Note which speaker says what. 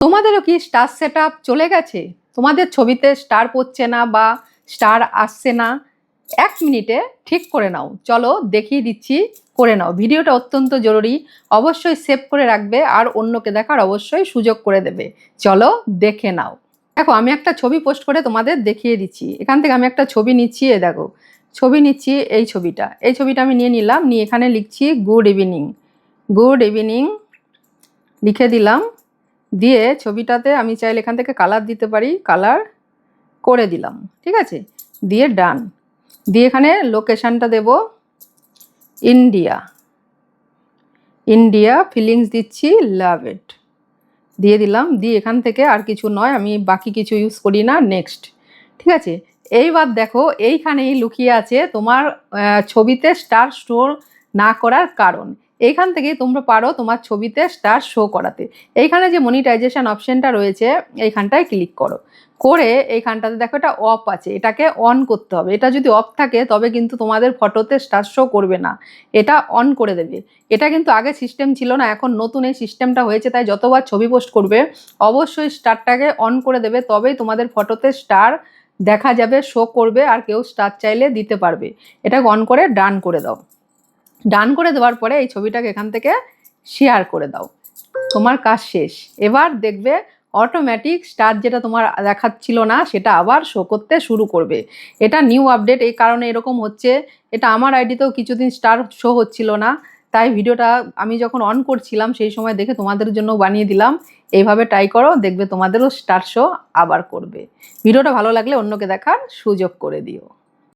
Speaker 1: তোমাদেরও কি star setup চলে গেছে? তোমাদের ছবিতে স্টার পড়ছে না বা স্টার আসছে না? 1 মিনিটে ঠিক করে নাও। চলো দেখিয়ে দিচ্ছি, করে নাও। ভিডিওটা অত্যন্ত জরুরি, অবশ্যই সেভ করে রাখবে আর অন্যকে দেখার অবশ্যই সুযোগ করে দেবে। চলো দেখে নাও। দেখো, আমি একটা ছবি পোস্ট করে তোমাদের দেখিয়ে দিচ্ছি। এখান থেকে আমি একটা ছবি নিচ্ছি, দেখো ছবি নিচ্ছি। এই ছবিটা আমি নিয়ে নিলাম, নিয়ে এখানে লিখছি গুড ইভিনিং। গুড ইভিনিং লিখে দিলাম। দিয়ে ছবিটাতে আমি চাইলে এখান থেকে কালার দিতে পারি, কালার করে দিলাম, ঠিক আছে। দিয়ে ডান। দিয়ে এখানে লোকেশানটা দেব ইন্ডিয়া। ইন্ডিয়া ফিলিংস দিচ্ছি, লাভ ইট দিয়ে দিলাম। দিয়ে এখান থেকে আর কিছু নয়, আমি বাকি কিছু ইউজ করি না, নেক্সট, ঠিক আছে। এইবার দেখো এইখানেই লুকিয়ে আছে তোমার ছবিতে স্টার শো না করার কারণ। এইখান থেকেই তোমরা পারো তোমার ছবিতে স্টার শো করাতে। এইখানে যে মনিটাইজেশন অপশনটা রয়েছে এইখানটায় ক্লিক করো, করে এইখানটাতে দেখো এটা অফ আছে, এটাকে অন করতে হবে। এটা যদি অফ থাকে তবে কিন্তু তোমাদের ফটোতে স্টার শো করবে না, এটা অন করে দেবে। এটা কিন্তু আগে সিস্টেম ছিল না, এখন নতুন এই সিস্টেমটা হয়েছে। তাই যতবার ছবি পোস্ট করবে অবশ্যই স্টারটাকে অন করে দেবে, তবেই তোমাদের ফটোতে স্টার দেখা যাবে, শো করবে, আর কেউ স্টার চাইলে দিতে পারবে। এটাকে অন করে ডান করে দাও। ডান করে দেওয়ার পরে এই ছবিটাকে এখান থেকে শেয়ার করে দাও, তোমার কাজ শেষ। এবার দেখবে অটোমেটিক স্টার যেটা তোমার দেখাচ্ছিল না সেটা আবার শো করতে শুরু করবে। এটা নিউ আপডেট, এই কারণে এরকম হচ্ছে। এটা আমার আইডিতেও কিছুদিন স্টার শো হচ্ছিল না, তাই ভিডিওটা আমি যখন অন করছিলাম সেই সময় দেখে তোমাদের জন্য বানিয়ে দিলাম। এইভাবে ট্রাই করো, দেখবে তোমাদেরও স্টার শো আবার করবে। ভিডিওটা ভালো লাগলে অন্যকে দেখার সুযোগ করে দিও।